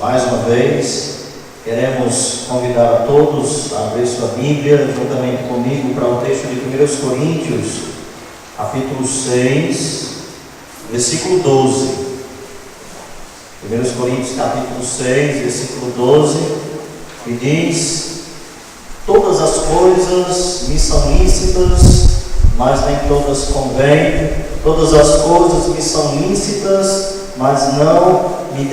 mais uma vez. Queremos convidar a todos a abrir sua Bíblia, juntamente comigo, para o texto de 1 Coríntios, capítulo 6, versículo 12. 1 Coríntios, capítulo 6, versículo 12, que diz: todas as coisas me são lícitas, mas nem todas convêm. Todas as coisas me são lícitas, mas não me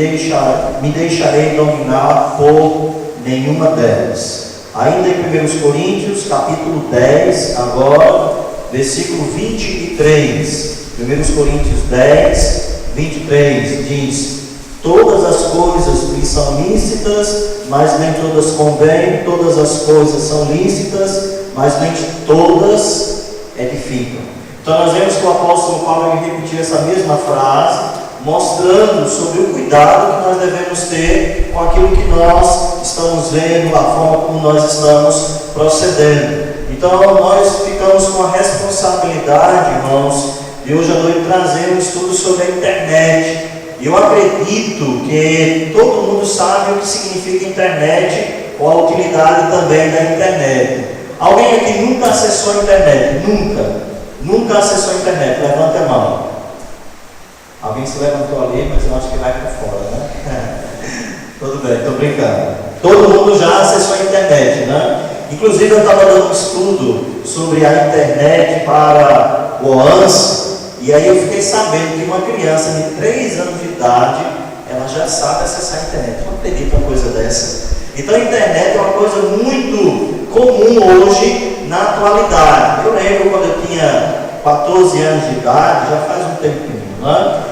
deixarei dominar por nenhuma delas. Ainda em 1 Coríntios, capítulo 10, agora, versículo 23. 1 Coríntios 10, 23, diz: todas as coisas me são lícitas, mas nem todas convêm. Todas as coisas são lícitas, mas nem todas edificam. Então nós vemos que o apóstolo Paulo repetiu essa mesma frase, mostrando sobre o cuidado que nós devemos ter com aquilo que nós estamos vendo, a forma como nós estamos procedendo. Então nós ficamos com a responsabilidade, irmãos, de hoje à noite trazer um estudo sobre a internet. Eu acredito que todo mundo sabe o que significa internet, ou a utilidade também da internet. Alguém aqui nunca acessou a internet? Nunca acessou a internet? Levanta a mão. Alguém se levantou ali, mas eu acho que vai para fora, né? Tudo bem, estou brincando. Todo mundo já acessou a internet, né? Inclusive eu estava dando um estudo sobre a internet para o OANS, e aí eu fiquei sabendo que uma criança de 3 anos de idade, ela já sabe acessar a internet. Não acredito uma coisa dessa. Então a internet é uma coisa muito comum hoje na atualidade. Eu lembro quando eu tinha 14 anos de idade, já faz um tempinho, né?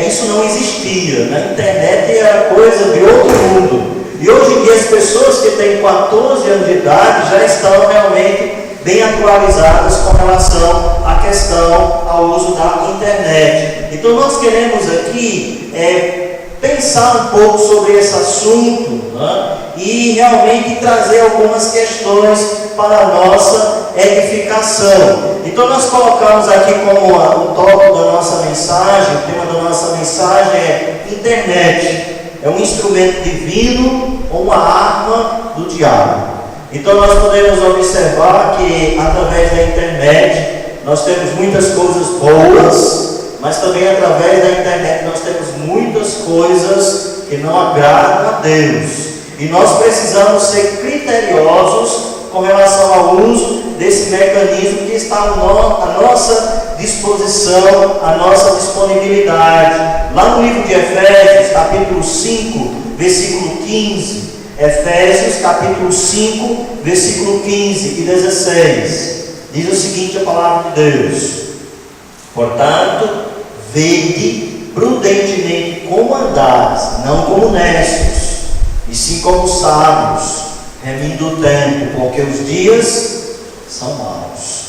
Isso não existia. Na internet era coisa de outro mundo. E hoje em dia as pessoas que têm 14 anos de idade já estão realmente bem atualizadas com relação à questão ao uso da internet. Então nós queremos aqui pensar um pouco sobre esse assunto, né? E realmente trazer algumas questões para a nossa edificação. Então nós colocamos aqui como o tópico da nossa mensagem, o tema da nossa mensagem é internet. É um instrumento divino ou uma arma do diabo. Então nós podemos observar que através da internet nós temos muitas coisas boas, mas também através da internet nós temos muitas coisas que não agradam a Deus. E nós precisamos ser criteriosos com relação ao uso desse mecanismo que está à nossa disposição, à nossa disponibilidade. Lá no livro de Efésios, capítulo 5, versículo 15, Efésios, capítulo 5, versículo 15 e 16, diz o seguinte a palavra de Deus: portanto, vede prudentemente como andares, não como necios, e sim como sábios, remindo o tempo, porque os dias são maus.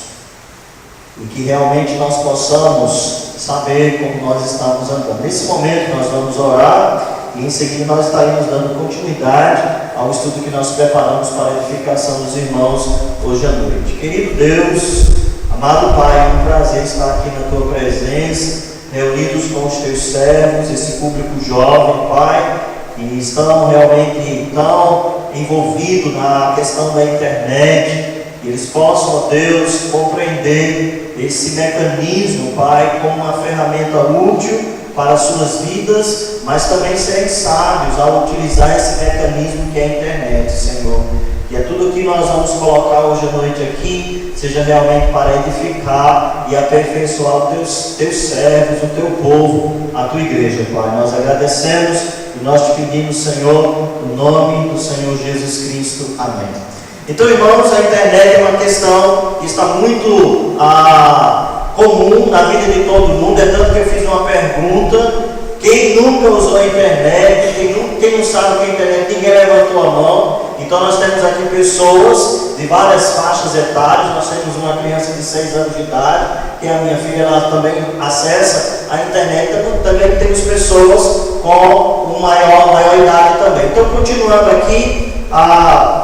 E que realmente nós possamos saber como nós estamos andando. Nesse momento nós vamos orar e em seguida nós estaremos dando continuidade ao estudo que nós preparamos para a edificação dos irmãos hoje à noite. Querido Deus, amado Pai, é um prazer estar aqui na Tua presença, reunidos com os Teus servos, esse público jovem, Pai, que estão realmente tão envolvidos na questão da internet, que eles possam, ó Deus, compreender esse mecanismo, Pai, como uma ferramenta útil para as suas vidas, mas também serem sábios ao utilizar esse mecanismo que é a internet, Senhor. Que é tudo que nós vamos colocar hoje à noite aqui, seja realmente para edificar e aperfeiçoar os teus servos, o teu povo, a tua igreja, Pai. Nós agradecemos e nós te pedimos, Senhor, no nome do Senhor Jesus Cristo. Amém. Então, irmãos, a internet é uma questão que está muito comum na vida de todo mundo. É tanto que eu fiz uma pergunta: quem nunca usou a internet? Quem não sabe o que é a internet? Ninguém levantou a mão. Então nós temos aqui pessoas de várias faixas etárias. Nós temos uma criança de 6 anos de idade, que é a minha filha, ela também acessa a internet. Também temos pessoas com maior idade também. Então, continuando aqui,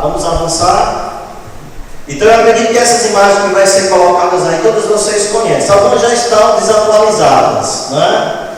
vamos avançar. Então eu acredito que essas imagens que vai ser colocadas aí, todas vocês conhecem. Algumas já estão desatualizadas, né?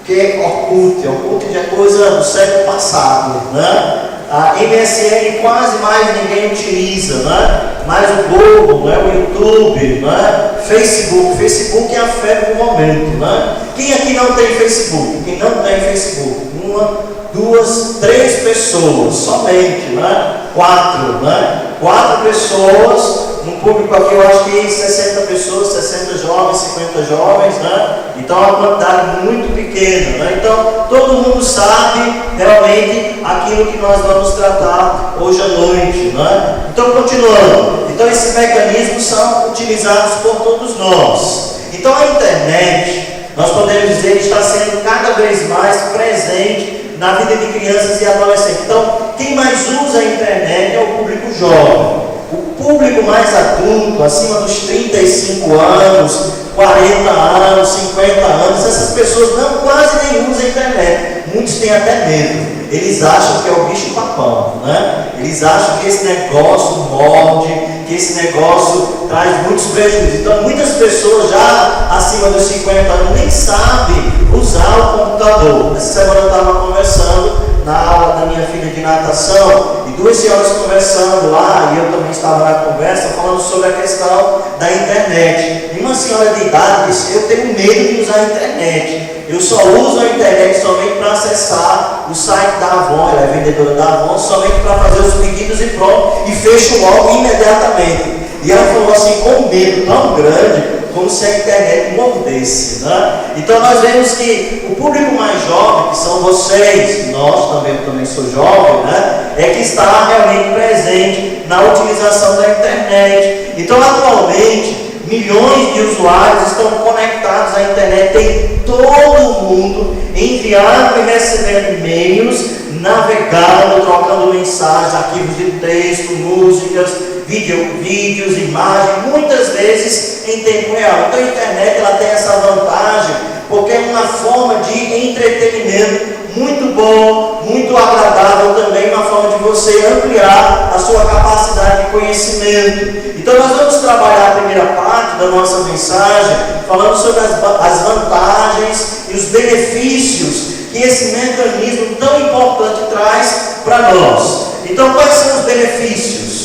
que é Orkut. Orkut já é coisa do século passado, né? A MSN quase mais ninguém utiliza, né? Mas o Google, né? O YouTube, né? Facebook é a febre do momento, né? Quem aqui não tem Facebook? Quem não tem Facebook? 1, 2, 3 pessoas somente, né? 4, né? 4 pessoas, um público aqui eu acho que 60 pessoas, 60 jovens, 50 jovens, né? Então é uma quantidade muito pequena, né? Então todo mundo sabe realmente aquilo que nós vamos tratar hoje à noite, né? Então continuando, então esses mecanismos são utilizados por todos nós. Então a internet, nós podemos dizer que está sendo cada vez mais presente na vida de crianças e adolescentes. Então, quem mais usa a internet é o público jovem. O público mais adulto, acima dos 35 anos, 40 anos, 50 anos, essas pessoas não quase nem usam a internet. Muitos têm até medo. Eles acham que é o bicho papão, né? Eles acham que esse negócio morde, que esse negócio traz muitos prejuízos. Então, muitas pessoas já acima dos 50 anos nem sabem usar o computador. Essa semana eu estava conversando na aula da minha filha de natação e 2 senhoras conversando lá, e eu também estava na conversa, falando sobre a questão da internet. E uma senhora de idade disse: eu tenho medo de usar a internet. Eu só uso a internet somente para acessar o site da Avon, ela é vendedora da Avon, somente para fazer os pedidos e pronto, e fecho logo imediatamente. E ela falou assim, com um medo tão grande, como se a internet mordesse, né? Então nós vemos que o público mais jovem, que são vocês, nós também, eu também sou jovem, né? É que está realmente presente na utilização da internet. Então atualmente, milhões de usuários estão conectados à internet em todo o mundo, enviando e recebendo e-mails, navegando, trocando mensagens, arquivos de texto, músicas, vídeos, imagens, muitas vezes em tempo real. Então a internet ela tem essa vantagem, porque é uma forma de entretenimento muito bom, muito agradável também, uma forma de você ampliar a sua capacidade de conhecimento. Então nós vamos trabalhar a primeira parte da nossa mensagem, falando sobre as vantagens e os benefícios que esse mecanismo tão importante traz para nós. Então quais são os benefícios?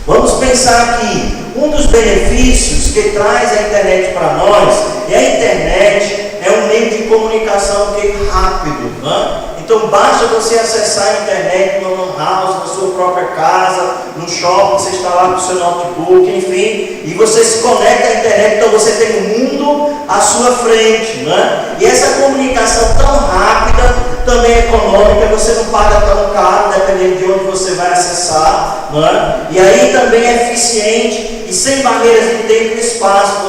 Vamos pensar aqui, um dos benefícios que traz a internet para nós, e a internet é um meio de comunicação que é rápido, né? Então basta você acessar a internet no lan house, na sua própria casa, no shopping, você está lá com o seu notebook, enfim, e você se conecta à internet, então você tem o mundo à sua frente, né? E essa comunicação tão rápida, também é econômica, você não paga tão caro, dependendo de onde você vai acessar, né? E aí também é eficiente e sem barreiras de tempo e espaço.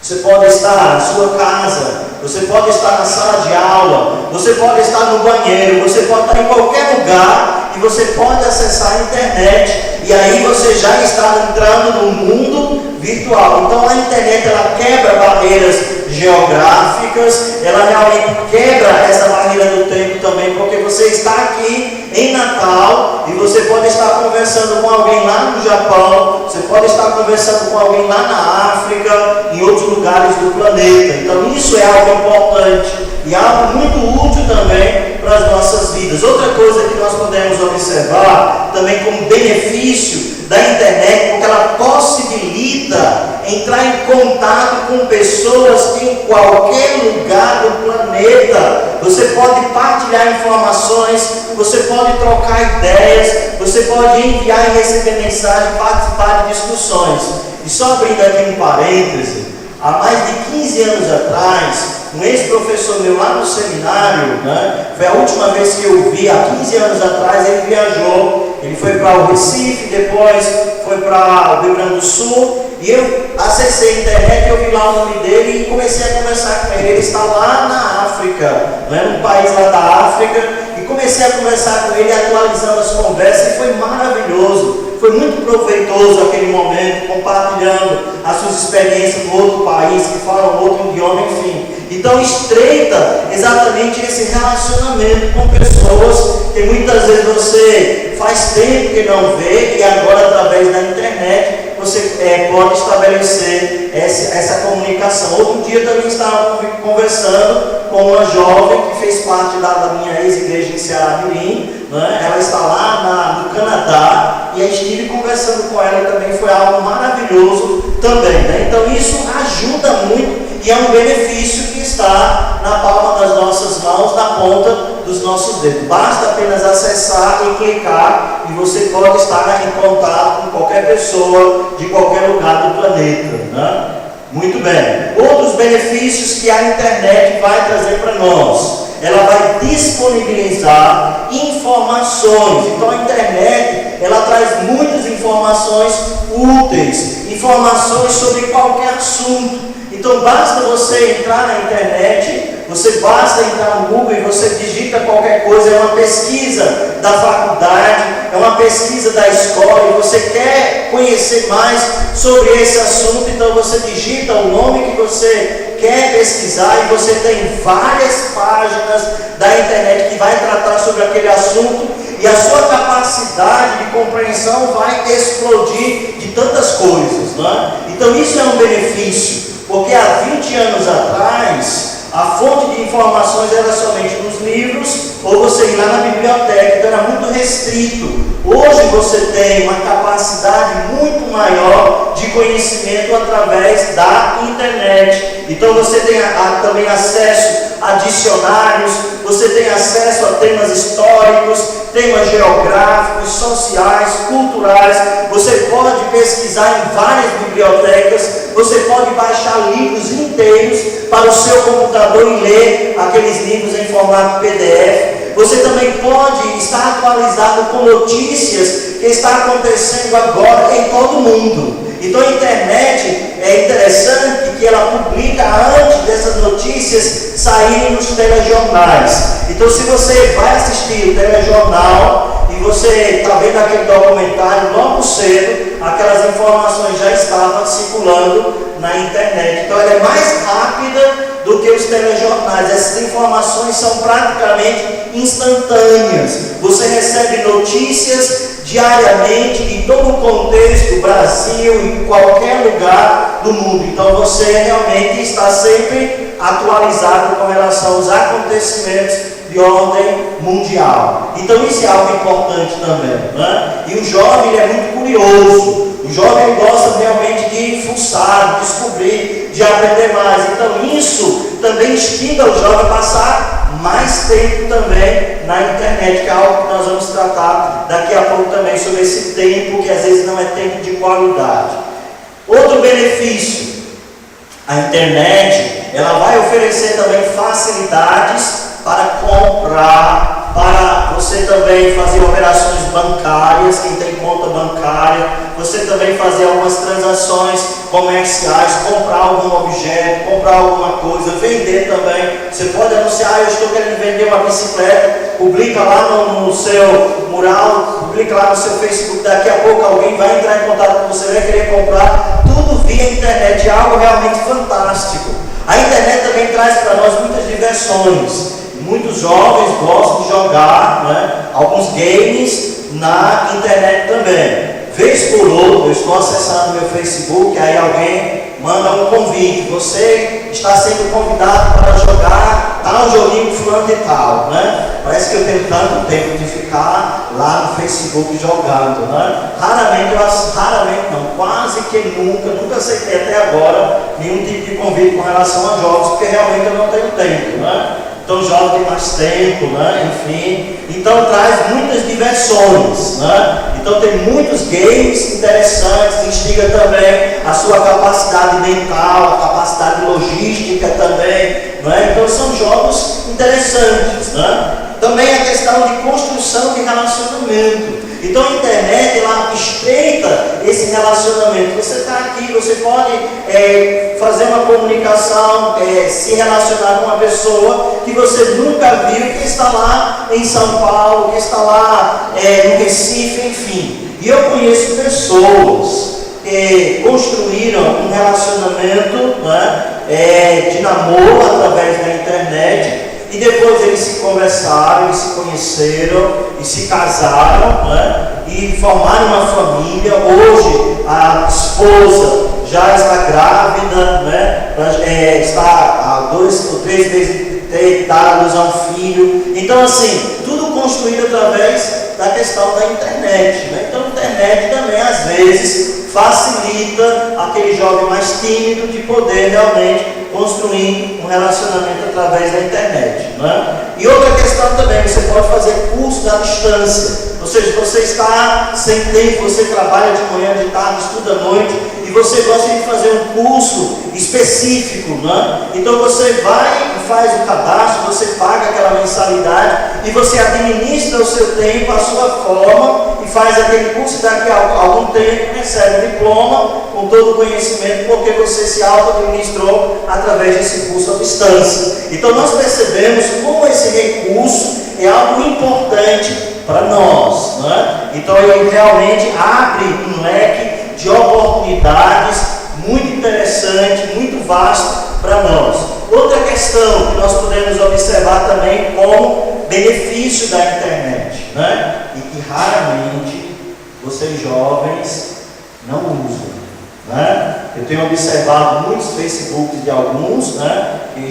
Você pode estar na sua casa, você pode estar na sala de aula, você pode estar no banheiro, você pode estar em qualquer lugar e você pode acessar a internet, e aí você já está entrando no mundo virtual. Então a internet ela quebra barreiras geográficas, ela realmente quebra essa barreira do tempo também, porque você está aqui em Natal e você pode estar conversando com alguém lá no Japão, você pode estar conversando com alguém lá na África, em outros lugares do planeta. Então isso é algo importante e algo muito útil também para as nossas vidas. Outra coisa que nós podemos observar também como benefício da internet, porque ela possibilita entrar em contato com pessoas em qualquer lugar do planeta. Você pode partilhar informações, você pode trocar ideias, você pode enviar e receber mensagem, participar de discussões. E só abrindo aqui um parêntese, há mais de 15 anos atrás, um ex-professor meu lá no seminário, né, foi a última vez que eu vi, há 15 anos atrás, ele viajou, ele foi para o Recife, depois foi para o Rio Grande do Sul, e eu acessei a internet, eu vi lá o nome dele e comecei a conversar com ele. Ele está lá na África, num país lá da África, e comecei a conversar com ele, atualizando as conversas, e foi maravilhoso. Foi muito proveitoso aquele momento, compartilhando as suas experiências no outro país, que falam outro idioma, enfim. Então estreita exatamente esse relacionamento com pessoas que muitas vezes você faz tempo que não vê, e agora através da internet você pode estabelecer essa comunicação. Outro dia também estava conversando com uma jovem que fez parte da minha ex-igreja em Ceará Mirim, né? Ela está lá no Canadá, e aí estive conversando com ela e também foi algo maravilhoso também, né? Então isso ajuda muito e é um benefício que está na palma das nossas mãos, na ponta dos nossos dedos. Basta apenas acessar e clicar e você pode estar em contato com qualquer pessoa de qualquer lugar do planeta, né? Muito bem. Outros benefícios que a internet vai trazer para nós. Ela vai disponibilizar informações. Então a internet, ela traz muitas informações úteis, informações sobre qualquer assunto. Então basta você entrar na internet, você basta entrar no Google e você digita qualquer coisa, é uma pesquisa da faculdade, é uma pesquisa da escola, e você quer conhecer mais sobre esse assunto, então você digita o nome que você quer pesquisar e você tem várias páginas da internet que vai tratar sobre aquele assunto, e a sua capacidade de compreensão vai explodir de tantas coisas, não é? Então isso é um benefício. Porque há 20 anos atrás, a fonte de informações era somente nos livros, ou você ir lá na biblioteca, então era muito restrito. Hoje você tem uma capacidade muito maior de conhecimento através da internet. Então você tem também acesso a dicionários, você tem acesso a temas históricos, temas geográficos, sociais, culturais. Você pode pesquisar em várias bibliotecas, você pode baixar livros inteiros para o seu computador e ler aqueles livros em formato PDF. Você também pode estar atualizado com notícias que está acontecendo agora em todo o mundo. Então a internet é interessante que ela publica antes dessas notícias saírem nos telejornais. Então se você vai assistir o telejornal e você está vendo aquele documentário, logo cedo aquelas informações já estavam circulando na internet. Então ela é mais rápida do que os telejornais. Essas informações são praticamente instantâneas. Você recebe notícias diariamente em todo o contexto do Brasil, em qualquer lugar do mundo. Então você realmente está sempre atualizado com relação aos acontecimentos de ordem mundial. Então isso é algo importante também, né? E o jovem é muito curioso. O jovem gosta realmente de fuçar, de descobrir, de aprender mais. Então isso também instiga o jovem a passar mais tempo também na internet, que é algo que nós vamos tratar daqui a pouco também, sobre esse tempo que às vezes não é tempo de qualidade. Outro benefício, a internet, ela vai oferecer também facilidades para comprar, para você também fazer operações bancárias, quem tem conta bancária, você também fazer algumas transações comerciais, comprar algum objeto, comprar alguma coisa, vender também. Você pode anunciar, eu estou querendo vender uma bicicleta, publica lá no seu mural, publica lá no seu Facebook, daqui a pouco alguém vai entrar em contato com você, vai querer comprar, tudo via internet, é algo realmente fantástico. A internet também traz para nós muitas diversões. Muitos jovens gostam de jogar, né, alguns games na internet também. Vez por outra, eu estou acessando meu Facebook, aí alguém manda um convite. Você está sendo convidado para jogar tal joguinho fulano e tal, né? Parece que eu tenho tanto tempo de ficar lá no Facebook jogando, né? Raramente não, quase que nunca aceitei até agora nenhum tipo de convite com relação a jogos, porque realmente eu não tenho tempo, né? Então joga tem mais tempo, né? Enfim, então traz muitas diversões, né? Então tem muitos games interessantes, instiga também a sua capacidade mental, a capacidade logística também, né? Então são jogos interessantes, né? Também a questão de construção de relacionamento. Então a internet, ela estreita esse relacionamento. Você está aqui, você pode fazer uma comunicação, se relacionar com uma pessoa que você nunca viu, que está lá em São Paulo, que está lá no Recife, enfim. E eu conheço pessoas que construíram um relacionamento, né, de namoro através da internet, e depois eles se conversaram, eles se conheceram, e se casaram, né? E formaram uma família. Hoje a esposa já está grávida, né? Está há 2 ou 3 meses de ter dado a luz a um filho. Então, assim, tudo construído através da questão da internet, né? Então a internet também às vezes facilita aquele jovem mais tímido de poder realmente construir um relacionamento através da internet, né? E outra questão também, você pode fazer cursos à distância, ou seja, você está sem tempo, você trabalha de manhã, de tarde, estuda à noite, e você gosta de fazer um curso específico, né? Então você vai e faz o cadastro, você paga aquela mensalidade e você administra o seu tempo, a sua forma, e faz aquele curso, e daqui a algum tempo recebe o diploma com todo o conhecimento, porque você se auto-administrou através desse curso à distância. Então nós percebemos como esse recurso é algo importante para nós, né? Então ele realmente abre um leque de oportunidades muito interessante, muito vasto para nós. Outra questão que nós podemos observar também como benefício da internet, né? E que raramente vocês jovens não usam, né? Eu tenho observado muitos Facebooks de alguns, né, que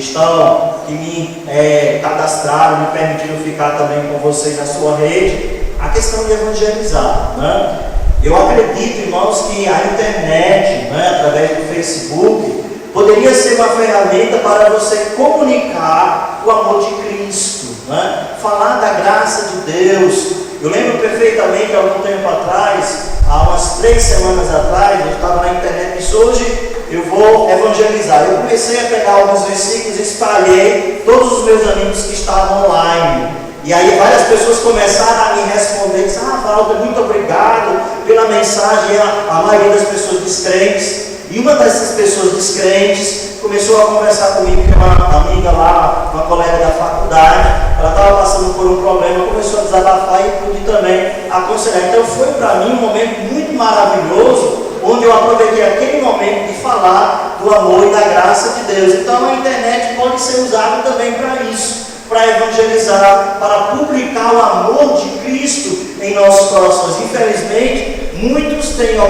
me cadastraram, me permitiram ficar também com vocês na sua rede, a questão de evangelizar, né? Eu acredito, irmãos, que a internet, né, através do Facebook, poderia ser uma ferramenta para você comunicar o amor de Cristo, né? Falar da graça de Deus. Eu lembro perfeitamente, há algum tempo atrás, há umas 3 semanas atrás, eu estava na internet e disse: hoje eu vou evangelizar. Eu comecei a pegar alguns versículos e espalhei todos os meus amigos que estavam online. E aí várias pessoas começaram a me responder, disse: Walter, muito obrigado pela mensagem. A maioria das pessoas descrentes. E uma dessas pessoas descrentes começou a conversar comigo, que é uma amiga lá, uma colega da faculdade. Ela estava passando por um problema, começou a desabafar e pude também aconselhar. Então foi para mim um momento muito maravilhoso, onde eu aproveitei aquele momento de falar do amor e da graça de Deus. Então a internet pode ser usada também para isso, para evangelizar, para publicar o amor de Cristo em nossos corações. Infelizmente, muitos têm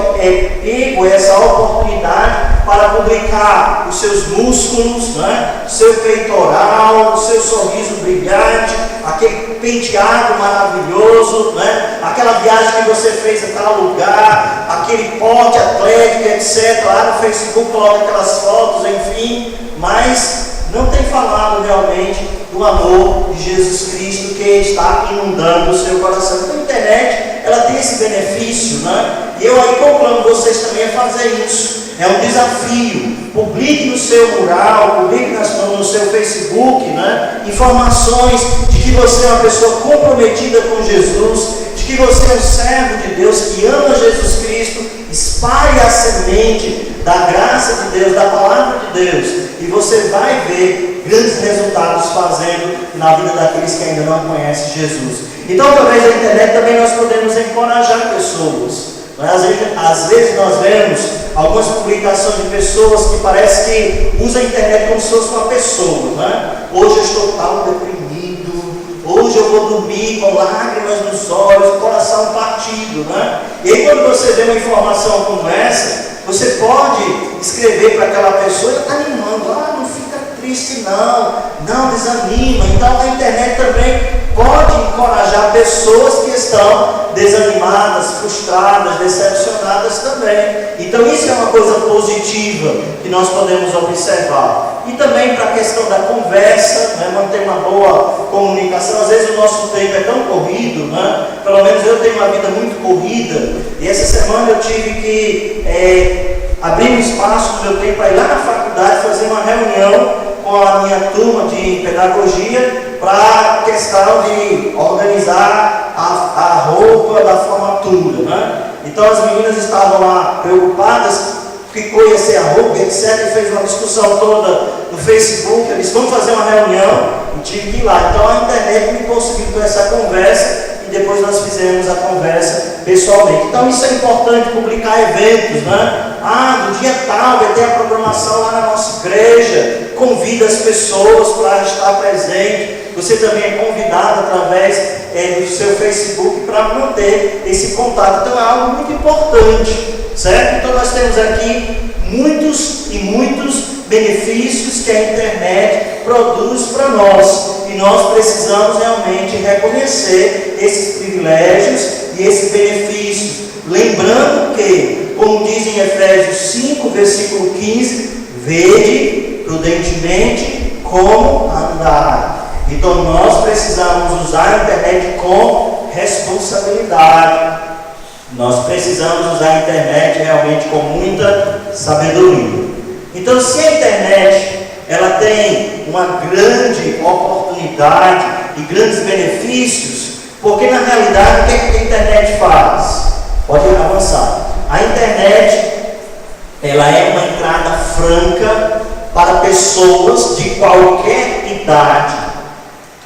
pego essa oportunidade para publicar os seus músculos, né? Seu peitoral, o seu sorriso brilhante, aquele penteado maravilhoso, né? Aquela viagem que você fez a tal lugar, aquele porte atlético, etc. Lá no Facebook coloca aquelas fotos, enfim, mas não tem falado realmente do amor de Jesus Cristo que está inundando o seu coração. Então a internet, ela tem esse benefício, né? E eu aí conclamo vocês também a fazer isso. É um desafio. Publique no seu mural, publique no seu Facebook, né? Informações de que você é uma pessoa comprometida com Jesus, de que você é um servo de Deus que ama Jesus Cristo. Espalhe a semente da graça de Deus, da palavra de Deus, e você vai ver grandes resultados fazendo na vida daqueles que ainda não conhecem Jesus. Então, através da internet também nós podemos encorajar pessoas. Às vezes nós vemos algumas publicações de pessoas que parece que usam a internet como se fosse uma pessoa, né? Hoje eu estou tão deprimido, hoje eu vou dormir com lágrimas nos olhos, coração partido, né? E aí quando você vê uma informação como essa, você pode escrever para aquela pessoa animando: não fica triste não desanima. Então a internet também pode encorajar pessoas que estão desanimadas, frustradas, decepcionadas também. Então isso é uma coisa positiva que nós podemos observar. E também para a questão da conversa, né? Manter uma boa comunicação. Às vezes o nosso tempo é tão corrido, né? Pelo menos eu tenho uma vida muito corrida, e essa semana eu tive que abrir um espaço no meu tempo para ir lá na faculdade fazer uma reunião com a minha turma de pedagogia para a questão de organizar a roupa da formatura, né? Então as meninas estavam lá preocupadas, ficou ia ser a roupa, etc. E fez uma discussão toda no Facebook. Eu disse: vamos fazer uma reunião, e tive que ir lá. Então a internet me possibilitou essa conversa, e depois nós fizemos a conversa pessoalmente. Então isso é importante, publicar eventos, né? No dia tal vai ter a programação lá na nossa igreja, convida as pessoas para estar presente. Você também é convidado através do seu Facebook para manter esse contato. Então é algo muito importante, certo? Então nós temos aqui muitos e muitos benefícios que a internet produz para nós, e nós precisamos realmente reconhecer esses privilégios e esses benefícios, lembrando que, como diz em Efésios 5, versículo 15, vede prudentemente como andar. Então nós precisamos usar a internet com responsabilidade. Nós precisamos usar a internet realmente com muita sabedoria. Então, se a internet ela tem uma grande oportunidade e grandes benefícios, porque na realidade o que a internet faz? Pode avançar. A internet ela é uma entrada franca para pessoas de qualquer idade.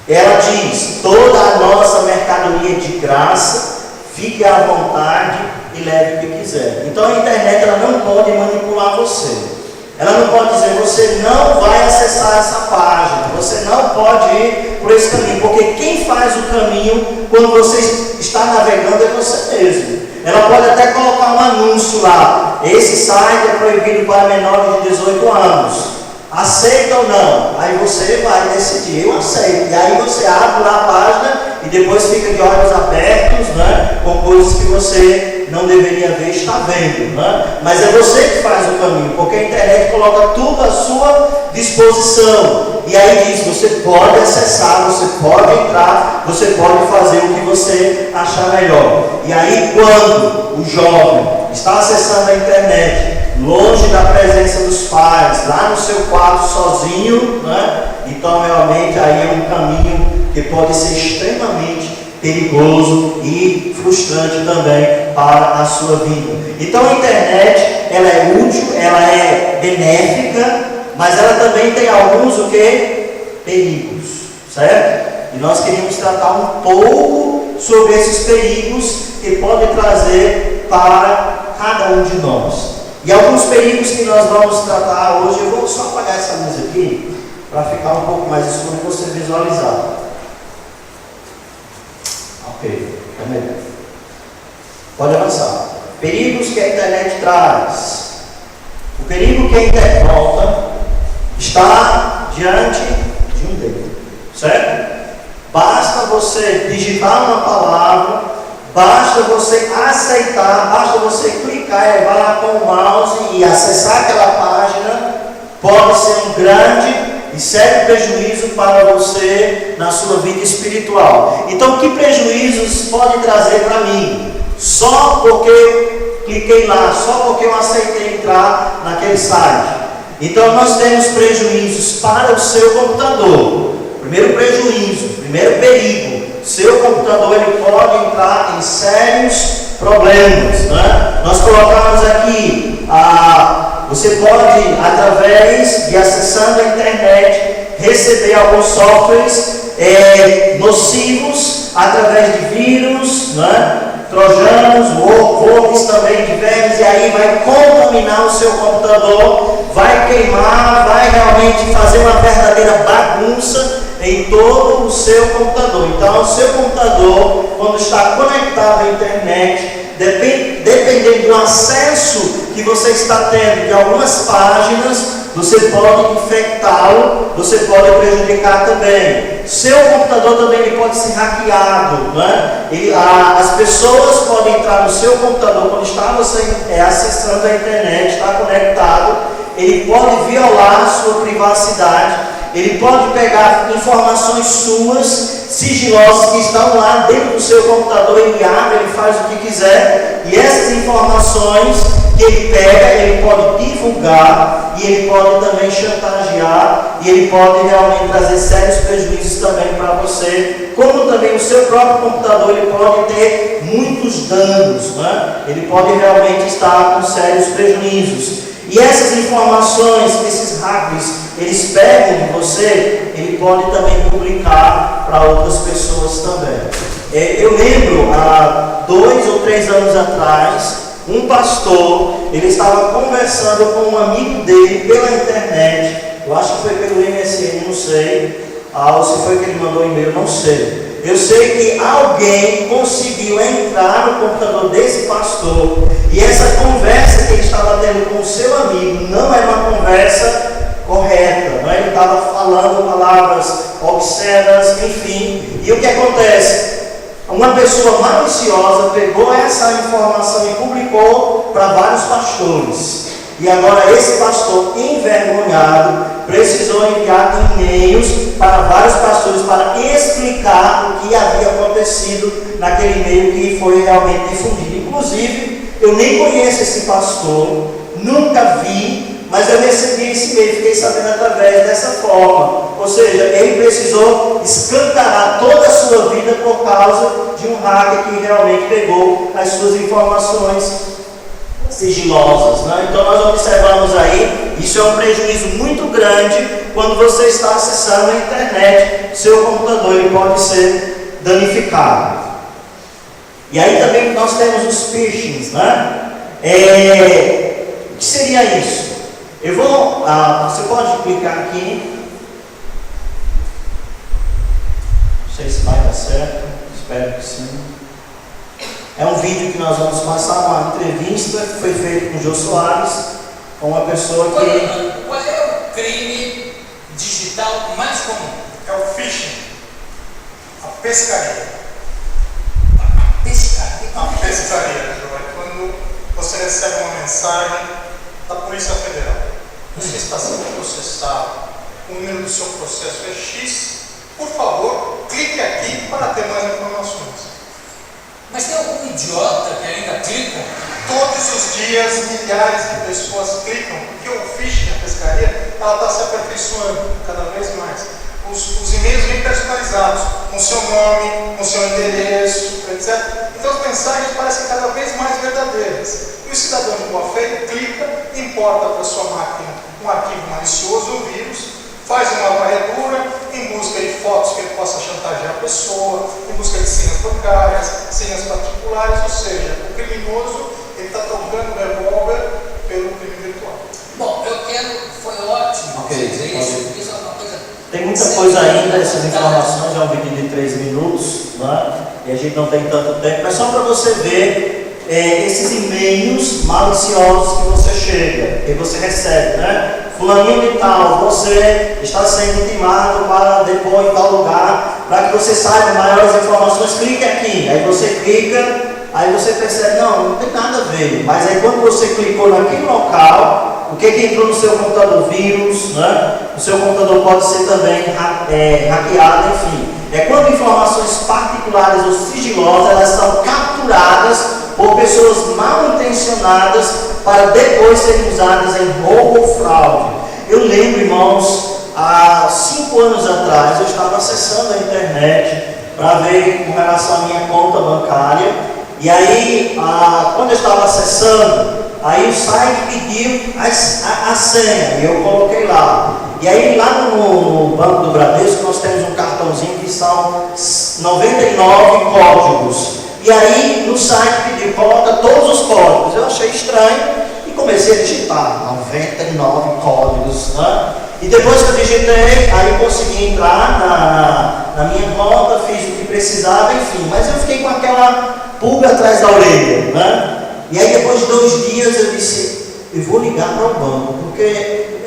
Ela diz: toda a nossa mercadoria de graça, fique à vontade e leve o que quiser. Então a internet ela não pode manipular você. Ela não pode dizer: você não vai acessar essa página, você não pode ir por esse caminho, porque quem faz o caminho quando você está navegando é você mesmo. Ela pode até colocar um anúncio lá: esse site é proibido para menores de 18 anos. Aceita ou não? Aí você vai decidir: eu aceito. E aí você abre lá a página e depois fica de olhos abertos, né, com coisas que você não deveria ver, está vendo, né? Mas é você que faz o caminho, porque a internet coloca tudo à sua disposição. E aí diz: você pode acessar, você pode entrar, você pode fazer o que você achar melhor. E aí, quando o jovem está acessando a internet, longe da presença dos pais, lá no seu quarto sozinho, né? Então realmente aí é um caminho que pode ser extremamente perigoso e frustrante também para a sua vida. Então a internet ela é útil, ela é benéfica, mas ela também tem alguns o que? Perigos, certo? E nós queríamos tratar um pouco sobre esses perigos que podem trazer para cada um de nós. E alguns perigos que nós vamos tratar hoje, eu vou só apagar essa luz aqui, para ficar um pouco mais escuro e você visualizar. Ok, é melhor. Pode avançar. Perigos que a internet traz. O perigo que a internet volta está diante de um dedo, certo? Basta você digitar uma palavra, basta você aceitar, basta você clicar e levar lá com o mouse e acessar aquela página, pode ser um grande e sério prejuízo para você na sua vida espiritual. Então, que prejuízos pode trazer para mim? Só porque cliquei lá, só porque eu aceitei entrar naquele site. Então, nós temos prejuízos para o seu computador. Primeiro prejuízo, primeiro perigo: seu computador ele pode entrar em sérios problemas, né? Nós colocamos aqui, você pode, através de acessando a internet, receber alguns softwares nocivos, através de vírus, né? Trojanos, worms também diversos, e aí vai contaminar o seu computador, vai queimar, vai realmente fazer uma verdadeira bagunça em todo o seu computador. Então, o seu computador, quando está conectado à internet, dependendo do acesso que você está tendo de algumas páginas, você pode infectá-lo, você pode prejudicar também. Seu computador também ele pode ser hackeado, né? As pessoas podem entrar no seu computador quando está você acessando a internet, está conectado, ele pode violar a sua privacidade, ele pode pegar informações suas, sigilosas, que estão lá dentro do seu computador, ele abre, ele faz o que quiser, e essas informações que ele pega, ele pode divulgar, e ele pode também chantagear, e ele pode realmente trazer sérios prejuízos também para você, como também o seu próprio computador, ele pode ter muitos danos, né? Ele pode realmente estar com sérios prejuízos. E essas informações, esses hackers, eles pegam de você, ele pode também publicar para outras pessoas também. Eu lembro, há 2 ou 3 anos atrás, um pastor, ele estava conversando com um amigo dele pela internet, eu acho que foi pelo MSN, não sei, ou se foi que ele mandou e-mail, não sei. Eu sei que alguém conseguiu entrar no computador desse pastor, e essa conversa que ele estava tendo com o seu amigo não era uma conversa correta, não é? Ele estava falando palavras obscenas, enfim. E o que acontece? Uma pessoa maliciosa pegou essa informação e publicou para vários pastores. E agora esse pastor envergonhado precisou enviar e-mails para vários pastores para explicar o que havia acontecido naquele e-mail que foi realmente difundido. Inclusive, eu nem conheço esse pastor, nunca vi, mas eu recebi esse e-mail, fiquei sabendo através dessa forma. Ou seja, ele precisou escancarar toda a sua vida por causa de um hacker que realmente pegou as suas informações sigilosas, né? Então nós observamos aí, isso é um prejuízo muito grande quando você está acessando a internet, seu computador ele pode ser danificado. E aí também nós temos os phishings, né? O que seria isso? Eu vou, você pode clicar aqui, não sei se vai dar certo, espero que sim. É um vídeo que nós vamos passar, uma entrevista que foi feita com o Jô Soares, com uma pessoa que... Qual é o crime digital mais comum? É o phishing, a pescaria. A pescaria? A pescaria, João, é quando você recebe uma mensagem da Polícia Federal. Você está sendo processado, o número do seu processo é X, por favor, clique aqui para ter mais informações. Mas tem algum idiota que ainda clica? Todos os dias, milhares de pessoas clicam, porque o phishing, a pescaria, ela está se aperfeiçoando cada vez mais. Os e-mails vêm personalizados, com seu nome, com seu endereço, etc. Então as mensagens parecem cada vez mais verdadeiras. E o cidadão de boa fé clica, importa para sua máquina um arquivo malicioso ou vírus, faz uma varredura em busca de fotos que ele possa chantagear a pessoa, em busca de senhas bancárias, senhas particulares, ou seja, o criminoso ele está trocando o revólver pelo crime virtual. Bom, foi ótimo Ok, dizer isso, isso é uma coisa... Tem muita coisa ainda, essas informações, é um vídeo de 3 minutos, né? E a gente não tem tanto tempo, mas só para você ver esses e-mails maliciosos que você chega, que você recebe, né? Fulaninho de tal, você está sendo intimado para depor em tal lugar, para que você saiba maiores informações, clique aqui. Aí você clica, aí você percebe, não tem nada a ver. Mas aí quando você clicou naquele local, o que entrou no seu computador? Vírus, né? O seu computador pode ser também hackeado, enfim. É quando informações particulares ou sigilosas, elas são capturadas por pessoas mal intencionadas para depois serem usadas em roubo ou fraude. Eu lembro, irmãos, há 5 anos atrás eu estava acessando a internet para ver com relação à minha conta bancária, e aí quando eu estava acessando, aí o site pediu a senha e eu coloquei lá. E aí lá no Banco do Bradesco nós temos um cartãozinho que são 99 códigos. E aí no site pediu, coloca todos os códigos. Eu achei estranho e comecei a digitar 99 códigos, né? E depois que eu digitei, aí eu consegui entrar na minha conta, fiz o que precisava, enfim. Mas eu fiquei com aquela pulga atrás da orelha, né? E aí depois de 2 dias eu disse, eu vou ligar para o banco, porque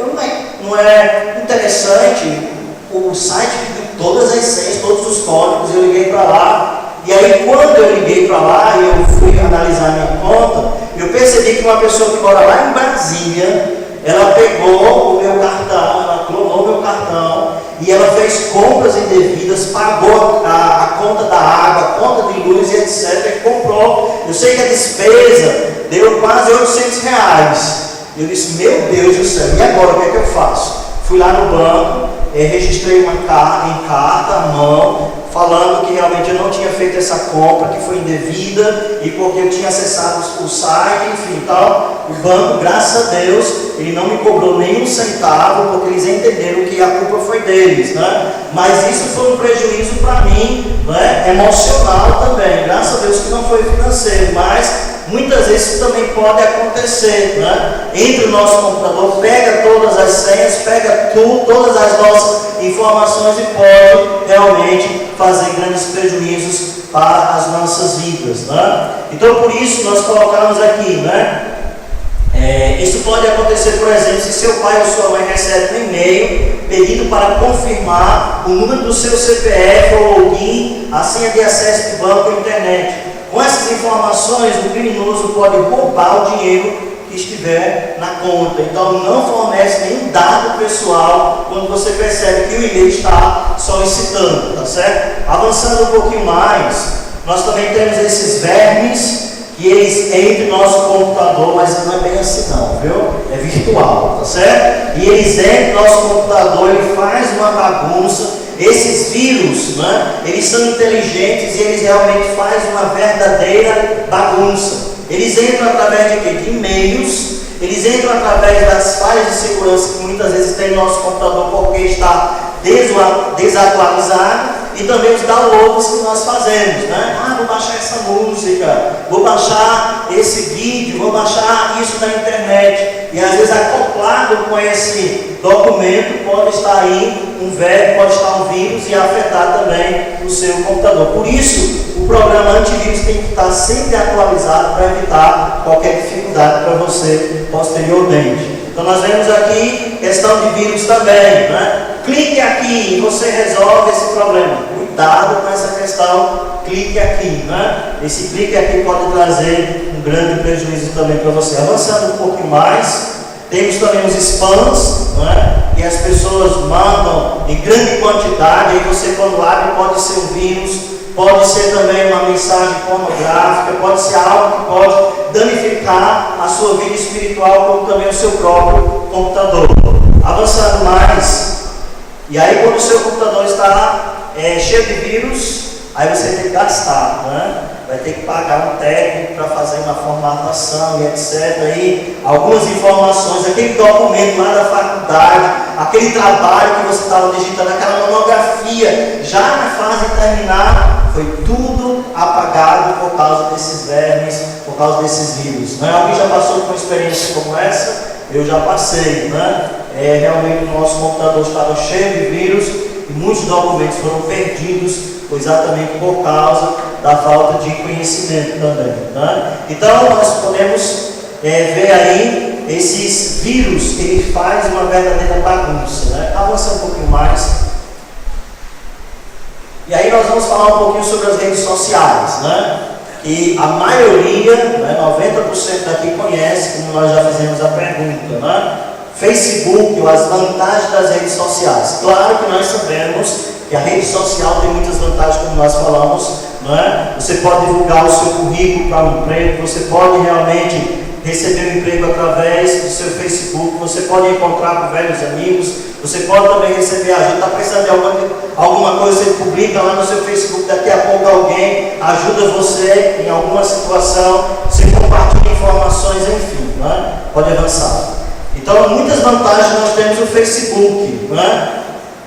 não é interessante, o site pediu todas as senhas, todos os códigos, eu liguei para lá. E aí quando eu liguei para lá e eu fui analisar minha conta, eu percebi que uma pessoa que mora lá em Brasília, ela pegou o meu cartão, ela clonou o meu cartão e ela fez compras indevidas, pagou a conta da água, a conta de luz e etc. E comprou. Eu sei que a despesa deu quase R$800. Eu disse, meu Deus do céu, e agora o que é que eu faço? Fui lá no banco, registrei uma carta em carta à mão, falando que realmente eu não tinha feito essa compra, que foi indevida, e porque eu tinha acessado o site, enfim, tal. O banco, graças a Deus, ele não me cobrou nenhum centavo, porque eles entenderam que a culpa foi deles, né? Mas isso foi um prejuízo para mim, né? Emocional também, graças a Deus que não foi financeiro, mas muitas vezes isso também pode acontecer, né? Entra o nosso computador, pega todas as senhas, pega todas as nossas informações e pode realmente fazer grandes prejuízos para as nossas vidas, né? Então, por isso, nós colocamos aqui, né? Isso pode acontecer, por exemplo, se seu pai ou sua mãe recebe um e-mail pedindo para confirmar o número do seu CPF ou login, a senha de acesso do banco ou internet. Com essas informações, o criminoso pode roubar o dinheiro que estiver na conta. Então, não fornece nenhum dado pessoal quando você percebe que o e-mail está solicitando, tá certo? Avançando um pouquinho mais, nós também temos esses vermes que eles entram no nosso computador, mas não é bem assim não, viu? É virtual, tá certo? E eles entram no nosso computador, ele faz uma bagunça. Esses vírus, né, eles são inteligentes e eles realmente fazem uma verdadeira bagunça. Eles entram através de quê? De e-mails, eles entram através das falhas de segurança que muitas vezes tem no nosso computador porque está desatualizado, e também os downloads que nós fazemos, né? Vou baixar essa música, vou baixar esse vídeo, vou baixar isso na internet. E às vezes acoplado com esse documento pode estar aí um verme, pode estar um vírus e afetar também o seu computador. Por isso, o programa antivírus tem que estar sempre atualizado para evitar qualquer dificuldade para você posteriormente. Então nós vemos aqui questão de vírus também, né? Clique aqui e você resolve esse problema. Cuidado com essa questão, clique aqui, né? Esse clique aqui pode trazer um grande prejuízo também para você. Avançando um pouquinho mais, temos também os spams, né? Que as pessoas mandam em grande quantidade, aí você quando abre pode ser um vírus, pode ser também uma mensagem pornográfica, pode ser algo que pode danificar a sua vida espiritual, como também o seu próprio computador. Avançando mais, e aí quando o seu computador está cheio de vírus, aí você tem que gastar, né? Vai ter que pagar um técnico para fazer uma formatação e etc. Aí, algumas informações, aquele documento lá da faculdade, aquele trabalho que você estava digitando, aquela monografia, já na fase terminar, foi tudo apagado por causa desses vermes, por causa desses vírus. Né? Alguém já passou por uma experiência como essa? Eu já passei, né? Realmente o nosso computador estava cheio de vírus e muitos documentos foram perdidos exatamente por causa da falta de conhecimento também. Né? Então nós podemos ver aí esses vírus que ele faz uma verdadeira bagunça. Né? Avança um pouquinho mais. E aí nós vamos falar um pouquinho sobre as redes sociais, né? E a maioria, né, 90% daqui conhece, como nós já fizemos a pergunta, né? Facebook, as vantagens das redes sociais. Claro que nós sabemos que a rede social tem muitas vantagens, como nós falamos, não é? Você pode divulgar o seu currículo para um emprego, você pode realmente receber um emprego através do seu Facebook, você pode encontrar com velhos amigos, você pode também receber ajuda. Está precisando de alguma coisa, você publica lá no seu Facebook, daqui a pouco alguém ajuda você em alguma situação, você compartilha informações, enfim, não é? Pode avançar. Então, muitas vantagens nós temos no Facebook, não é?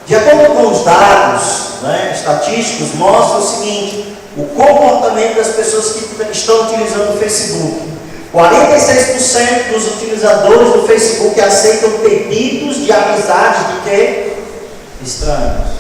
De acordo com os dados, né, estatísticos, mostra o seguinte: o comportamento das pessoas que estão utilizando o Facebook. 46% dos utilizadores do Facebook aceitam pedidos de amizade de quê? Estranhos.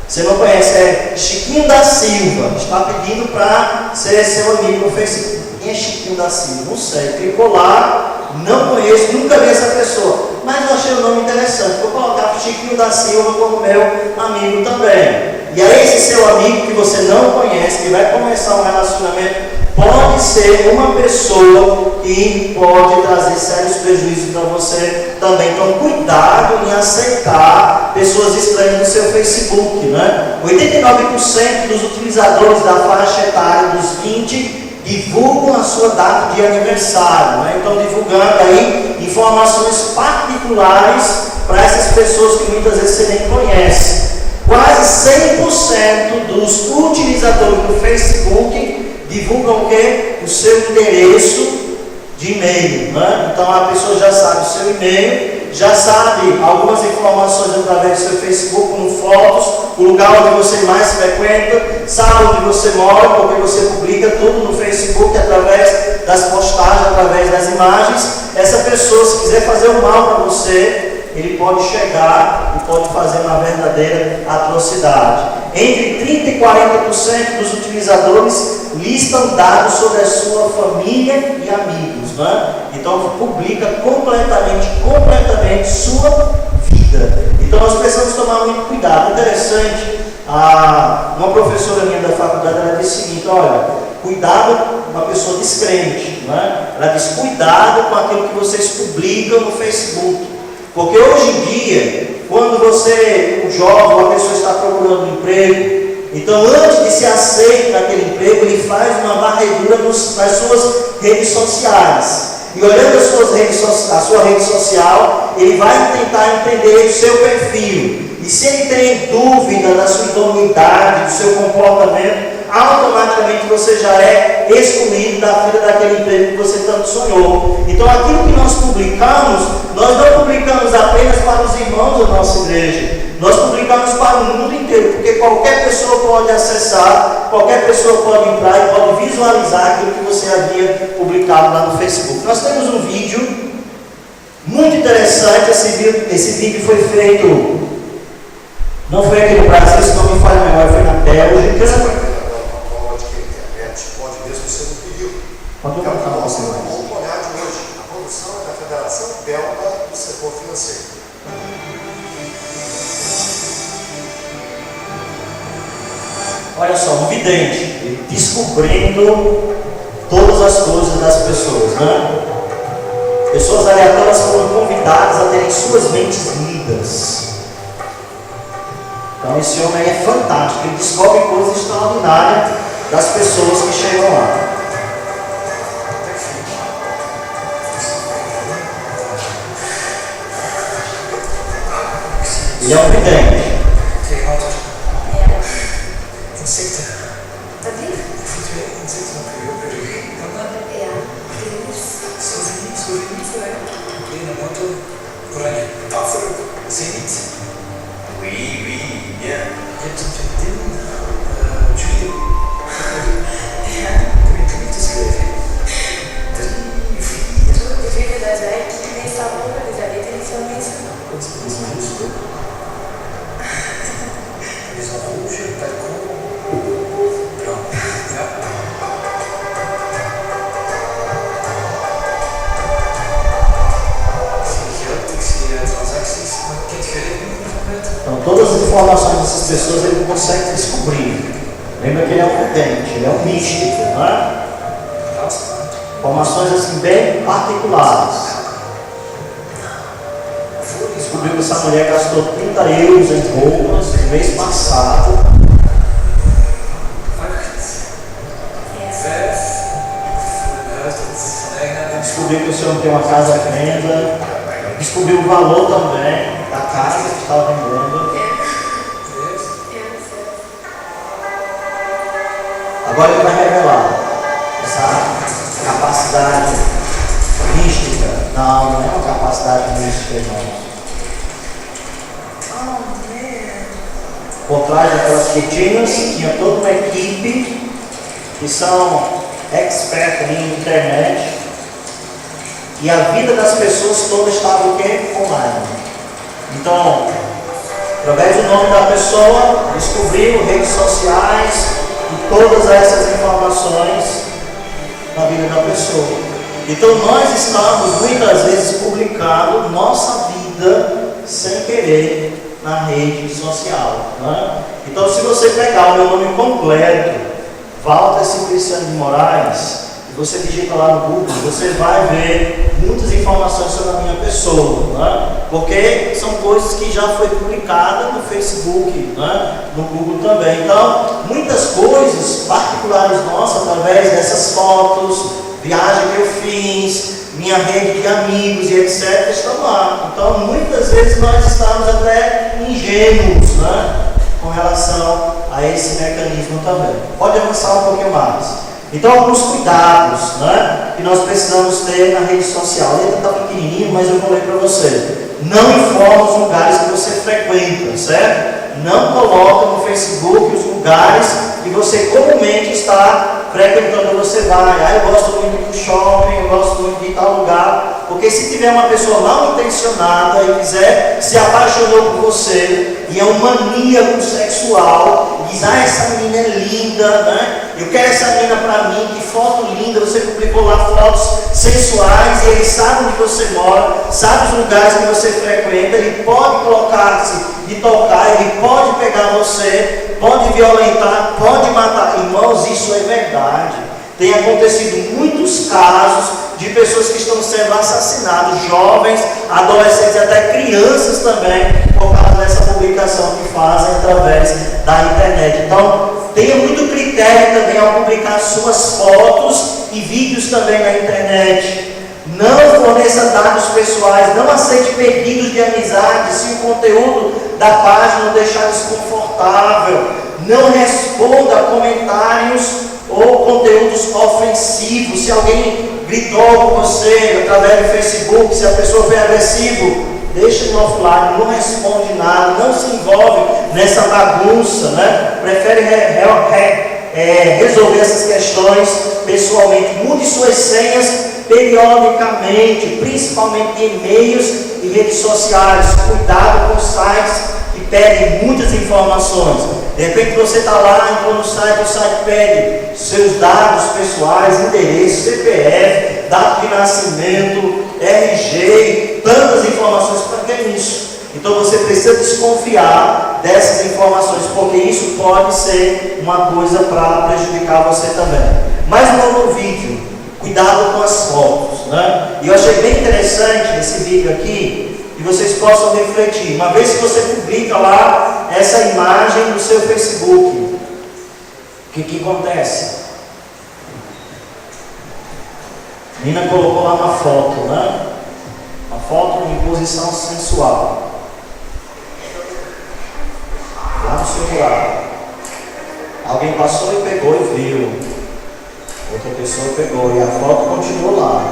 Você não conhece, é Chiquinho da Silva, está pedindo para ser seu amigo no Facebook. Quem é Chiquinho da Silva? Não sei, clicou lá, não conheço, nunca vi essa pessoa, mas eu achei o nome interessante, vou colocar Chiquinho da Silva como meu amigo também. E aí esse seu amigo que você não conhece, que vai começar um relacionamento, pode ser uma pessoa que pode trazer sérios prejuízos para você também. Então cuidado em aceitar pessoas estranhas no seu Facebook, né? 89% dos utilizadores da faixa etária dos 20 divulgam a sua data de aniversário, né? Então divulgando aí informações particulares para essas pessoas que muitas vezes você nem conhece. Quase 100% dos utilizadores do Facebook divulgam o quê? O seu endereço de e-mail, né? Então a pessoa já sabe o seu e-mail já sabe algumas informações através do seu Facebook, como fotos, o lugar onde você mais frequenta, sabe onde você mora, porque você publica tudo no Facebook através das postagens, através das imagens. Essa pessoa, se quiser fazer o mal para você, ele pode chegar e pode fazer uma verdadeira atrocidade. Entre 30% e 40% dos utilizadores listam dados sobre a sua família e amigos, né? Então publica completamente sua vida. Então nós precisamos tomar muito cuidado. Interessante, uma professora minha da faculdade, ela disse o seguinte: olha, cuidado com uma pessoa descrente, né? Ela diz: cuidado com aquilo que vocês publicam no Facebook. Porque hoje em dia, quando você, um jovem, uma pessoa está procurando um emprego, então antes de se aceitar naquele emprego, ele faz uma varredura nas suas redes sociais. E olhando a sua rede social, ele vai tentar entender o seu perfil. E se ele tem dúvida da sua idoneidade, do seu comportamento, automaticamente você já é excluído da fila daquele emprego que você tanto sonhou. Então aquilo que nós publicamos, nós não publicamos apenas para os irmãos da nossa igreja, nós publicamos para o mundo inteiro, porque qualquer pessoa pode acessar, qualquer pessoa pode entrar e pode visualizar aquilo que você havia publicado lá no Facebook. Nós temos um vídeo muito interessante. Esse vídeo foi feito, não foi aqui no Brasil, se não me falha a memória, foi na Bélgica. Vamos olhar de hoje. A produção é da Federação Belga do Setor Financeiro. Olha só, um vidente descobrindo todas as coisas das pessoas, né? Pessoas aleatórias foram convidadas a terem suas mentes lidas. Então esse homem aí é fantástico, ele descobre coisas extraordinárias das pessoas que chegam lá. Ele é um vidente. Insekten. Wat lief? Twee insekten op je rug. Kan dat? Ja, lief. Sorry. In de motor. Oranje. Tafel. Zenit. Oui, bien. Je hebt een vriendin. Julie. Ja. Heb je het te schrijven? 3, 4. Eu vivo das velhas que nem sabor, eles ali tem seu mesmo. Wat is een rustig? Er is een roosje, balkon. Ja. Ik zie geld, ik zie transacties, maar ik heb geen rekening bijvoorbeeld. Então todas as informações dessas pessoas ele consegue descobrir. Lembra que ele é um vidente, ele é um místico, né? Informações assim bem particulares. Descobriu que essa mulher gastou 30 euros em roupas no mês passado. 5 voor een huis dat van eigenaar is. Descobriu que o senhor tem uma casa à venda. Descobriu o valor também da casa que estava vendendo. Agora ele vai revelar essa capacidade mística. Não é uma capacidade mística, irmãos. Por trás daquelas cortinas tinha toda uma equipe que são expertos em internet, e a vida das pessoas todas estava o quê? Online. Então, através do nome da pessoa, descobriu redes sociais e todas essas informações na vida da pessoa. Então nós estamos muitas vezes publicando nossa vida sem querer na rede social, né? Então se você pegar o meu nome completo, Walter Simpliciano de Moraes, e você digita lá no Google, você vai ver muitas informações sobre a minha pessoa, né? Porque são coisas que já foi publicada no Facebook, né? No Google também. Então, muitas coisas particulares nossas, através dessas fotos, viagem que eu fiz, minha rede de amigos e etc, estão lá. Então, muitas vezes nós estamos até ingênuos, né? Com relação a esse mecanismo também. Pode avançar um pouquinho mais. Então, alguns cuidados, né, que nós precisamos ter na rede social. A letra está pequenininho, mas eu vou ler para você. não informa os lugares que você frequenta, certo? Não coloca no Facebook os lugares que você comumente está frequentando, você vai. Eu gosto muito de ir para o shopping, eu gosto muito de ir tal lugar. Porque se tiver uma pessoa mal intencionada e quiser, se apaixonou por você, e é um maníaco sexual, e diz, essa menina é linda, né? Eu quero essa menina para mim, que foto linda, você publicou lá fotos sensuais, e ele sabe onde você mora, sabe os lugares que você frequenta, ele pode colocar-se e tocar, ele pode pegar você, pode violentar, pode matar. Irmãos, isso é verdade. Tem acontecido muitos casos de pessoas que estão sendo assassinadas, jovens, adolescentes, até crianças também, por causa dessa publicação que fazem através da internet. Então, tenha muito critério também ao publicar suas fotos e vídeos também na internet. Não forneça dados pessoais, não aceite pedidos de amizade se o conteúdo da página não deixar desconfortável. Não responda a comentários ou conteúdos ofensivos. Se alguém gritou com você através do Facebook, se a pessoa foi agressiva, deixa no offline, não responde nada, não se envolve nessa bagunça, né? Prefere resolver essas questões pessoalmente. Mude suas senhas periodicamente, principalmente em e-mails e redes sociais. Cuidado com sites que pedem muitas informações. De repente você está lá, entrou no site, o site pede seus dados pessoais, endereço, CPF, data de nascimento, RG, tantas informações. Para que isso? Então você precisa desconfiar dessas informações, porque isso pode ser uma coisa para prejudicar você também. Mas no outro vídeo, cuidado com as fotos, né? E eu achei bem interessante esse vídeo aqui, que vocês possam refletir. Uma vez que você publica lá essa imagem no seu Facebook, o que acontece? A menina colocou lá uma foto, né? Uma foto em posição sensual. Lá no celular. Alguém passou e pegou e viu. Outra pessoa pegou e a foto continuou lá.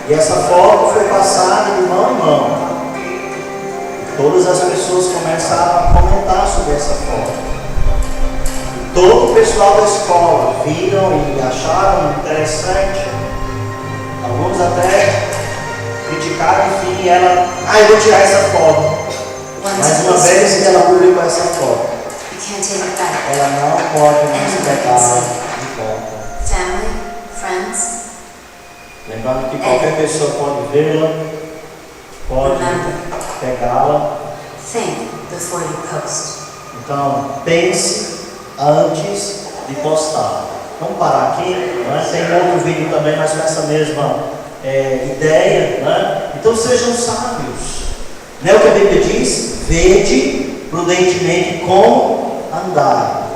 E essa foto foi passada de mão em mão. Todas as pessoas começaram a comentar sobre essa foto. Todo o pessoal da escola viram e acharam interessante. Alguns até criticaram, enfim, ela, eu vou tirar essa foto. Mas uma vez que ela publicou essa foto, ela não pode mais pegá-la de volta. Family, friends. Lembrando que qualquer pessoa pode vê-la, pode pegá-la. Think before you post. Então, pense antes de postar. Vamos parar aqui, né? Tem outro vídeo também, mas com essa mesma ideia, né? Então sejam sábios. Não é o que a Bíblia diz? Vede prudentemente como andar,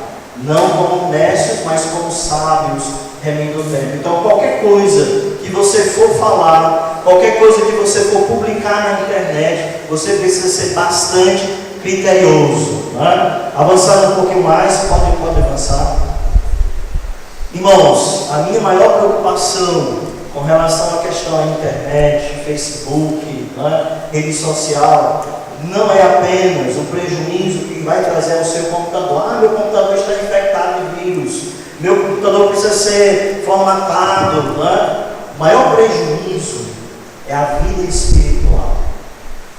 não como nécios, mas como sábios, remendo o tempo. Então qualquer coisa que você for falar, qualquer coisa que você for publicar na internet, você precisa ser bastante criterioso, né? Avançando um pouquinho mais, pode avançar. Irmãos, a minha maior preocupação com relação à questão da internet, Facebook, né, rede social, não é apenas o prejuízo que vai trazer ao seu computador. Meu computador está infectado de vírus, meu computador precisa ser formatado, né? O maior prejuízo é a vida espiritual.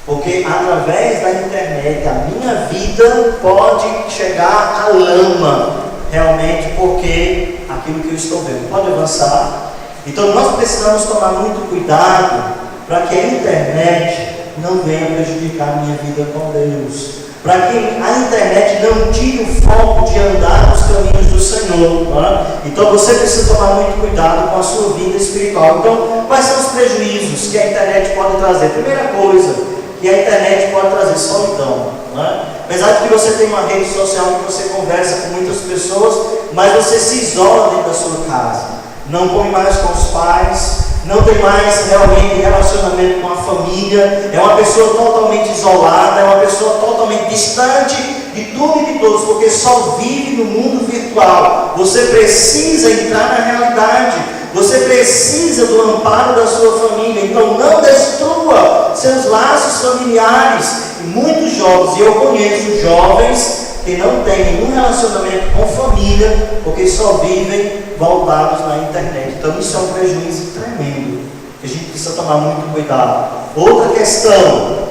Porque através da internet a minha vida pode chegar à lama, realmente, porque aquilo que eu estou vendo. Pode avançar? Então nós precisamos tomar muito cuidado para que a internet não venha prejudicar a minha vida com Deus. Para que a internet não tire o foco de andar nos caminhos do Senhor. Né? Então você precisa tomar muito cuidado com a sua vida espiritual. Então, quais são os prejuízos que a internet pode trazer? Primeira coisa, que a internet pode trazer solidão. Né? Apesar de que você tem uma rede social que você conversa com muitas pessoas, mas você se isola dentro da sua casa. Não come mais com os pais, não tem mais realmente relacionamento com a família, é uma pessoa totalmente isolada, é uma pessoa totalmente distante de tudo e de todos, porque só vive no mundo virtual. Você precisa entrar na realidade, Você precisa do amparo da sua família. Então não destrua seus laços familiares. E muitos jovens, e eu conheço jovens que não têm nenhum relacionamento com família, porque só vivem voltados na internet. Então isso é um prejuízo tremendo, que a gente precisa tomar muito cuidado. Outra questão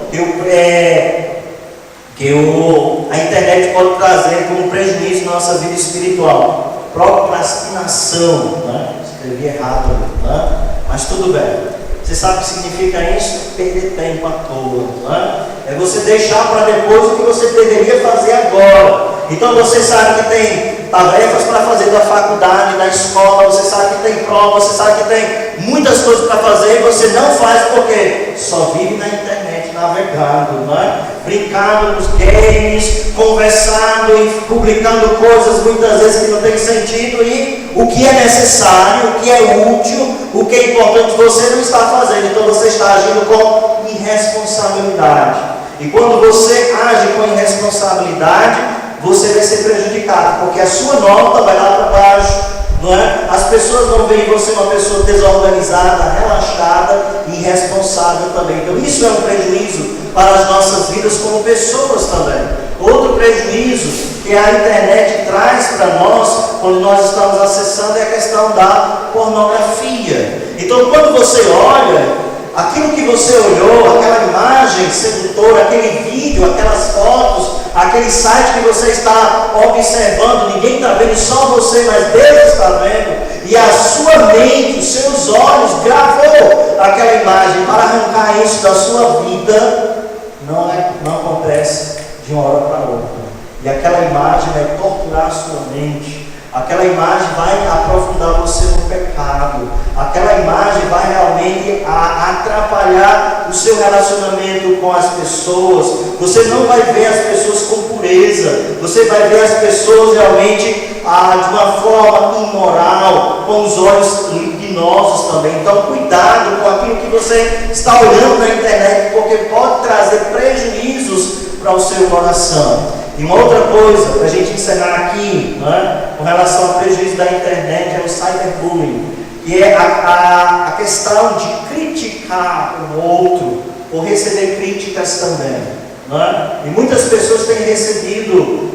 a internet pode trazer como prejuízo na nossa vida espiritual: procrastinação, né? Escrevi errado, né? Mas tudo bem. Você sabe o que significa isso? Perder tempo à toa, né? É você deixar para depois o que você deveria fazer agora. Então você sabe que tem tarefas para fazer da faculdade, da escola, você sabe que tem prova, você sabe que tem muitas coisas para fazer e você não faz porque só vive na internet navegando, né? Brincando nos games, conversando e publicando coisas muitas vezes que não tem sentido, e o que é necessário, o que é útil, o que é importante você não está fazendo. Então você está agindo com irresponsabilidade. E quando você age com irresponsabilidade, você vai ser prejudicado, porque a sua nota vai lá para baixo, não é? As pessoas não veem você uma pessoa desorganizada, relaxada e irresponsável também. Então isso é um prejuízo para as nossas vidas como pessoas também. Outro prejuízo que a internet traz para nós, quando nós estamos acessando, é a questão da pornografia. Então quando você olha aquilo que você olhou, aquela imagem sedutora, aquele vídeo, aquelas fotos, aquele site que você está observando, ninguém está vendo, só você, mas Deus está vendo, e a sua mente, os seus olhos gravou aquela imagem para arrancar isso da sua vida, não acontece de uma hora para outra. E aquela imagem vai torturar a sua mente. Aquela imagem vai aprofundar você no pecado. Aquela imagem vai realmente atrapalhar o seu relacionamento com as pessoas. Você não vai ver as pessoas com pureza. Você vai ver as pessoas realmente de uma forma imoral, com os olhos luminosos também. Então cuidado com aquilo que você está olhando na internet, porque pode trazer prejuízos para o seu coração. E uma outra coisa, para a gente encerrar aqui, né, com relação ao prejuízo da internet, é o cyberbullying, que é a questão de criticar o outro, ou receber críticas também. Né? E muitas pessoas têm recebido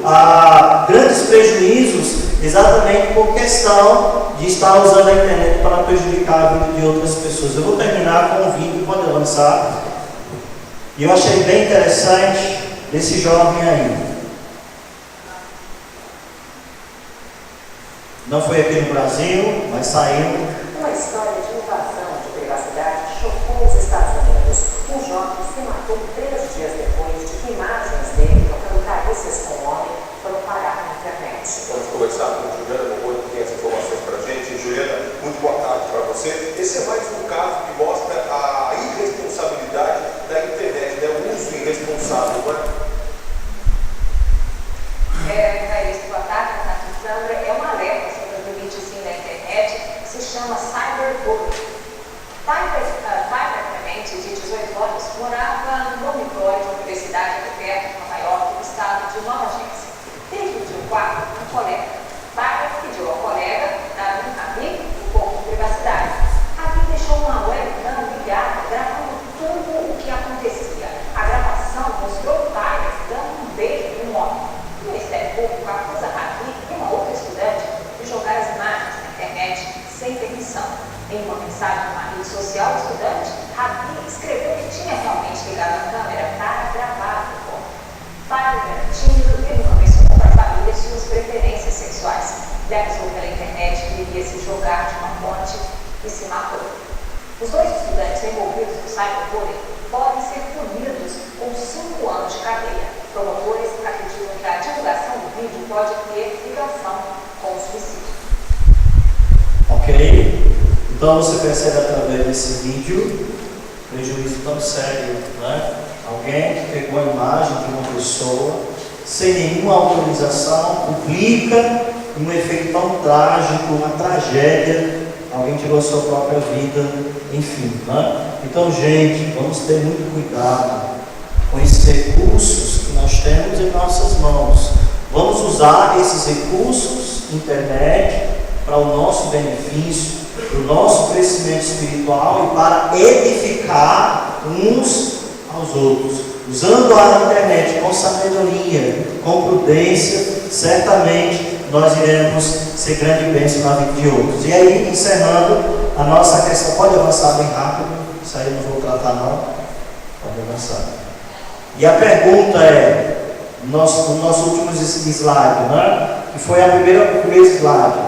grandes prejuízos exatamente por questão de estar usando a internet para prejudicar a vida de outras pessoas. Eu vou terminar com um vídeo, quando eu lançar, e eu achei bem interessante desse jovem aí. Não foi aqui no Brasil, mas saiu. Uma história de invasão de privacidade chocou os Estados Unidos. Um jovem se matou 3 dias depois de que imagens dele trocando carícias com um homem foram parar na internet. Vamos conversar com Juliana Moura, que tem as informações para a gente. Juliana, muito boa tarde para você. Esse é mais um caso que mostra a irresponsabilidade da internet, né? O uso irresponsável, não é? Boa tarde, Sandra. É uma alerta sobre o limite na internet, que se chama cyberbullying. Tyler Clemente, de 18 anos, morava no dormitório de uma universidade aqui perto de Nova York, no estado de Nova Jersey. Dividiu um quarto com um colega. Tyler pediu ao colega dar um amigo um pouco de privacidade. Aqui deixou uma webcam ligada, gravando tudo o que acontecia. A gravação mostrou Tyler dando um beijo em um homem. O Ministério Público acusa Ravi e uma outra estudante de jogar as imagens na internet sem permissão. Em uma mensagem numa rede social, o estudante, Ravi, escreveu que tinha realmente ligado a câmera para gravar a foto. Tyler, tímido, ele não mencionou para a família suas preferências sexuais. Ele avisou pela internet que iria se jogar de uma ponte e se matou. Os 2 estudantes envolvidos no cyberbullying podem ser punidos com 5 anos de cadeia. Promotores acreditam que a divulgação do vídeo pode ter ligação com o suicídio. Ok? Então você percebe através desse vídeo prejuízo tão sério, né? Alguém que pegou a imagem de uma pessoa sem nenhuma autorização, publica um efeito tão trágico, uma tragédia, alguém tirou a sua própria vida, enfim, né? Então, gente, vamos ter muito cuidado com esses recursos que nós temos em nossas mãos. Vamos usar esses recursos, internet, para o nosso benefício, para o nosso crescimento espiritual e para edificar uns aos outros. Usando a internet com sabedoria, com prudência, certamente nós iremos ser grande bênção na vida de outros. E aí, encerrando a nossa questão, pode avançar bem rápido, isso aí eu não vou tratar não, pode avançar. E a pergunta é, no nosso último slide, né? Que foi o primeiro slide.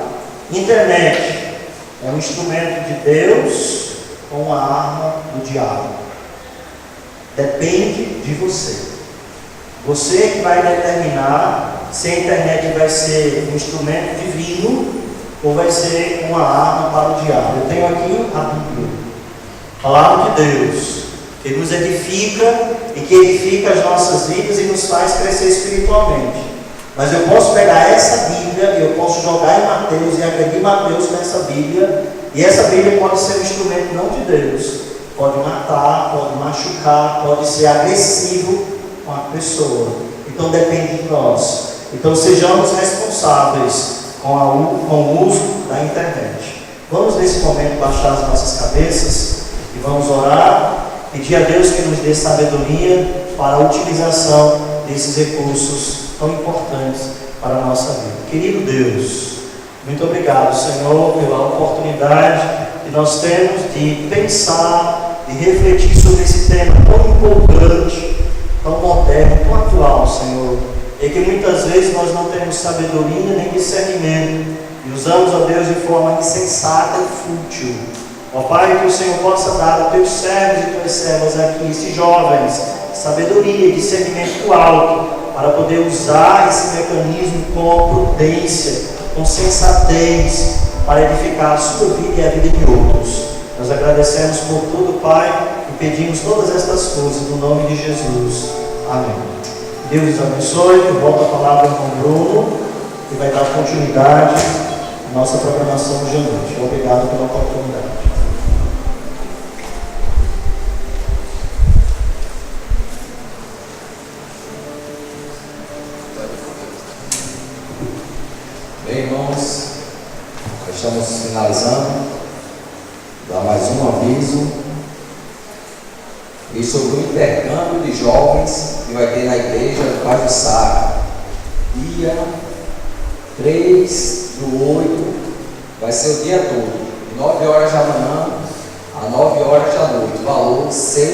Internet é um instrumento de Deus ou uma arma do diabo? Depende de você. Você que vai determinar se a internet vai ser um instrumento divino ou vai ser uma arma para o diabo. Eu tenho aqui a Bíblia, a palavra de Deus, que nos edifica e que edifica as nossas vidas e nos faz crescer espiritualmente. Mas eu posso pegar essa Bíblia e eu posso jogar em Mateus e agredir Mateus nessa Bíblia, e essa Bíblia pode ser um instrumento não de Deus, pode matar, pode machucar, pode ser agressivo com a pessoa. Então depende de nós. Então sejamos responsáveis com o uso da internet. Vamos nesse momento baixar as nossas cabeças e vamos orar, pedir a Deus que nos dê sabedoria para a utilização desses recursos tão importantes para a nossa vida. Querido Deus, muito obrigado, Senhor, pela oportunidade que nós temos de pensar, de refletir sobre esse tema tão empolgante, tão moderno, tão atual, Senhor. E que muitas vezes nós não temos sabedoria nem discernimento e usamos, ó Deus, de forma insensata e fútil. Ó Pai, que o Senhor possa dar a teus servos e tuas servas aqui, esses jovens, sabedoria e discernimento do alto, para poder usar esse mecanismo com prudência, com sensatez, para edificar a sua vida e a vida de outros. Nós agradecemos por tudo, Pai, e pedimos todas estas coisas no nome de Jesus. Amém. Deus os abençoe. Eu volto a palavra com o Bruno, que vai dar continuidade à nossa programação hoje à noite. Obrigado pela oportunidade. Bem, irmãos, estamos finalizando. Dá mais um aviso. E sobre o intercâmbio de jovens que vai ter na igreja do Paz do Sara. Dia 3/8, vai ser o dia todo, de 9 horas da manhã a 9 horas da noite. Valor 6